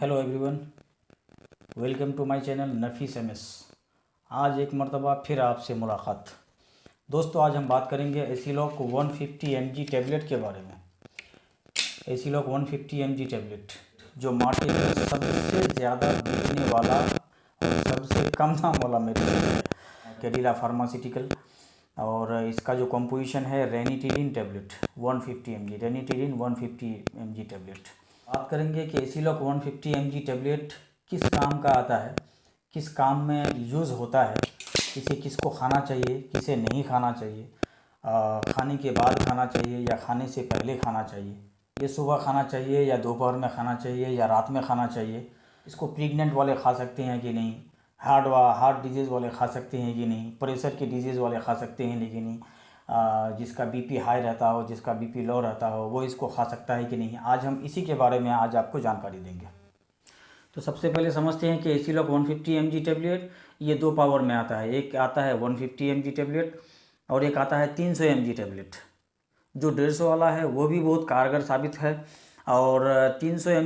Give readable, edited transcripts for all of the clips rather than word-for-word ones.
Hello everyone, welcome to my channel Nafees MS. आज एक मर्तबा फिर आपसे मुलाकात। दोस्तों, आज हम बात करेंगे एसीलॉक 150 mg टैबलेट के बारे में। एसीलॉक 150 mg टैबलेट जो मार्केट में सबसे ज़्यादा बिकने वाला और सबसे कम दाम वाला मेडिसिन है, कैडिला फार्मास्यूटिकल। और इसका जो कंपोजिशन है रेनिटिलिन टैबलेट 150 mg, रेनिटिलिन 150 mg टैबलेट। बात करेंगे कि एसीलॉक 150 mg टैबलेट किस काम का आता है, किस काम में यूज़ होता है, इसे किसको खाना चाहिए, किसे नहीं खाना चाहिए, खाने के बाद खाना चाहिए या खाने से पहले खाना चाहिए, ये सुबह खाना चाहिए या दोपहर में खाना चाहिए या रात में खाना चाहिए, इसको प्रेग्नेंट वाले खा सकते हैं कि नहीं, हार्ट डिजीज़ वाले खा सकते हैं कि नहीं, प्रेशर की डिजीज़ वाले खा सकते हैं लेकिन नहीं, जिसका बीपी हाई रहता हो, जिसका बीपी लो रहता हो, वो इसको खा सकता है कि नहीं। आज हम इसी के बारे में आज आपको जानकारी देंगे। तो सबसे पहले समझते हैं कि एसीलॉक 150 mg टैबलेट ये दो पावर में आता है। एक आता है 150 mg टैबलेट और एक आता है 300 mg टैबलेट। जो 150 वाला है वो भी बहुत कारगर साबित है और 300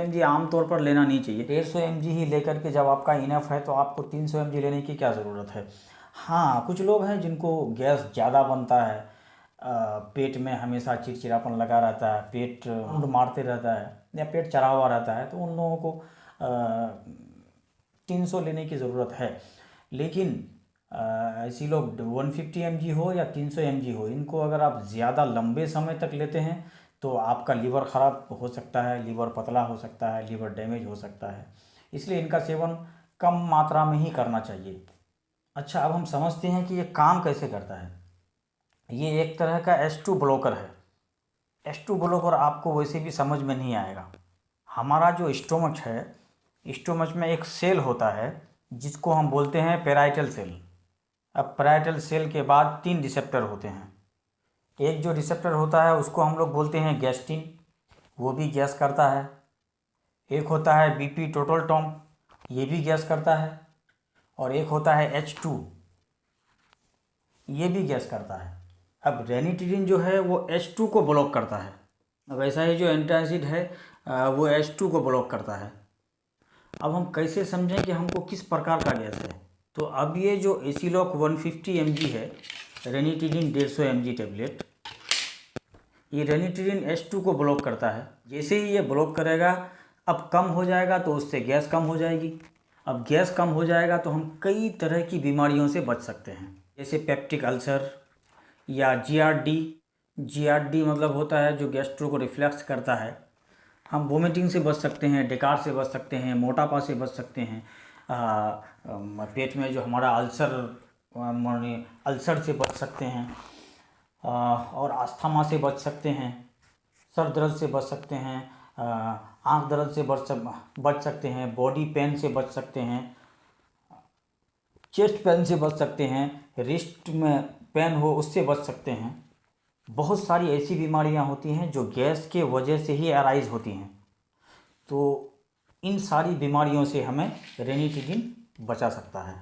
mg आमतौर पर लेना नहीं चाहिए। 150 mg ही लेकर के जब आपका इनफ है तो आपको 300 mg लेने की क्या ज़रूरत है। हाँ, कुछ लोग हैं जिनको गैस ज़्यादा बनता है, पेट में हमेशा चिड़चिड़ापन लगा रहता है, पेट मुंड मारते रहता है या पेट चढ़ा हुआ रहता है, तो उन लोगों को 300 लेने की ज़रूरत है। लेकिन एसीलॉक 150 mg हो या 300 mg हो, इनको अगर आप ज़्यादा लंबे समय तक लेते हैं तो आपका लीवर ख़राब हो सकता है, लीवर पतला हो सकता है, लीवर डैमेज हो सकता है। इसलिए इनका सेवन कम मात्रा में ही करना चाहिए। अच्छा, अब हम समझते हैं कि ये काम कैसे करता है। ये एक तरह का H2 ब्लॉकर है। H2 ब्लॉकर आपको वैसे भी समझ में नहीं आएगा। हमारा जो स्टोमच है, स्टोमच में एक सेल होता है जिसको हम बोलते हैं पैराइटल सेल। अब पैराइटल सेल के बाद 3 रिसेप्टर होते हैं। एक जो रिसेप्टर होता है उसको हम लोग बोलते हैं गैस्ट्रिन, वो भी गैस करता है। एक होता है बीपी टोटल टॉम, ये भी गैस करता है। और एक होता है H2, ये भी गैस करता है। अब रेनिटिलिन जो है वो H2 को ब्लॉक करता है। अब ऐसा ही जो एंटासिड है वो H2 को ब्लॉक करता है। अब हम कैसे समझें कि हमको किस प्रकार का गैस है। तो अब ये जो एसीलॉक 150 mg है, रेनिटिलिन 150 mg टैबलेट, ये रेनिटिलिन H2 को ब्लॉक करता है। जैसे ही ये ब्लॉक करेगा, अब कम हो जाएगा तो उससे गैस कम हो जाएगी। अब गैस कम हो जाएगा तो हम कई तरह की बीमारियों से बच सकते हैं, जैसे पेप्टिक अल्सर या GRD मतलब होता है जो गैस्ट्रो को रिफ्लेक्स करता है। हम वोमिटिंग से बच सकते हैं, डकार से बच सकते हैं, मोटापा से बच सकते हैं, पेट में जो हमारा अल्सर से बच सकते हैं, और अस्थमा से बच सकते हैं, सर दर्द से बच सकते हैं, आँख दर्द से बच सकते हैं, बॉडी पेन से बच सकते हैं, चेस्ट पेन से बच सकते हैं, रिस्ट में पेन हो उससे बच सकते हैं। बहुत सारी ऐसी बीमारियां होती हैं जो गैस के वजह से ही अराइज होती हैं। तो इन सारी बीमारियों से हमें रेनिटिलिन बचा सकता है।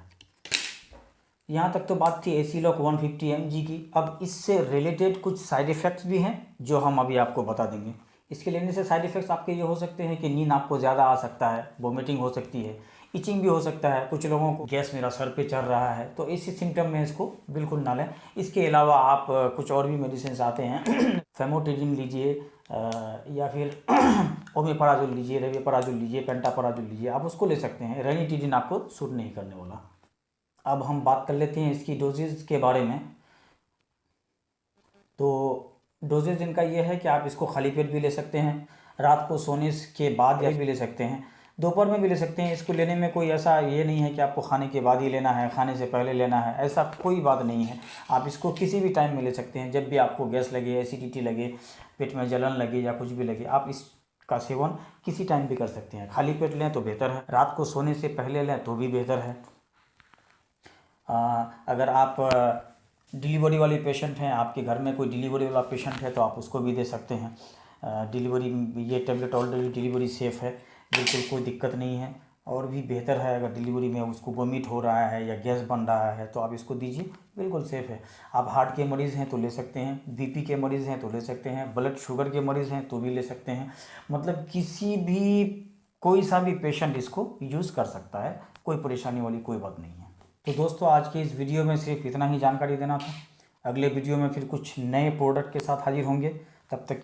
यहाँ तक तो बात थी एसीलॉक 150 mg की। अब इससे रिलेटेड कुछ साइड इफ़ेक्ट्स भी हैं जो हम अभी आपको बता देंगे। इसके लेने से साइड इफ़ेक्ट्स आपके ये हो सकते हैं कि नींद आपको ज़्यादा आ सकता है, वोमिटिंग हो सकती है, इचिंग भी हो सकता है। कुछ लोगों को गैस मेरा सर पे चढ़ रहा है, तो इसी सिम्टम में इसको बिल्कुल ना लें। इसके अलावा आप कुछ और भी मेडिसिन आते हैं फेमोटिडिन लीजिए या फिर ओमेपराजोल लीजिए, रेविपराजोल लीजिए, पेंटापराजोल लीजिए, आप उसको ले सकते हैं। रेनिटिडिन आपको सूट नहीं करने वाला। अब हम बात कर लेते हैं इसकी डोजेज के बारे में। तो डोजेज इनका ये है कि आप इसको खाली पेट भी ले सकते हैं, रात को सोने के बाद या भी ले सकते हैं, दोपहर में भी ले सकते हैं। इसको लेने में कोई ऐसा ये नहीं है कि आपको खाने के बाद ही लेना है, खाने से पहले लेना है, ऐसा कोई बात नहीं है। आप इसको किसी भी टाइम में ले सकते हैं। जब भी आपको गैस लगे, एसिडिटी लगे, पेट में जलन लगे या कुछ भी लगे, आप इसका सेवन किसी टाइम भी कर सकते हैं। खाली पेट लें तो बेहतर है, रात को सोने से पहले लें तो भी बेहतर है। अगर आप डिलीवरी वाले पेशेंट हैं, आपके घर में कोई डिलीवरी वाला पेशेंट है, तो आप उसको भी दे सकते हैं। ये टैबलेट ऑलरेडी डिलीवरी सेफ़ है, बिल्कुल कोई दिक्कत नहीं है। और भी बेहतर है, अगर डिलीवरी में उसको वोमिट हो रहा है या गैस बन रहा है तो आप इसको दीजिए, बिल्कुल सेफ़ है। आप हार्ट के मरीज़ हैं तो ले सकते हैं, बीपी के मरीज़ हैं तो ले सकते हैं, ब्लड शुगर के मरीज़ हैं तो भी ले सकते हैं। मतलब किसी भी कोई सा भी पेशेंट इसको यूज़ कर सकता है, कोई परेशानी वाली कोई बात नहीं है। तो दोस्तों आज के इस वीडियो में सिर्फ इतना ही जानकारी देना था। अगले वीडियो में फिर कुछ नए प्रोडक्ट के साथ हाजिर होंगे। तब तक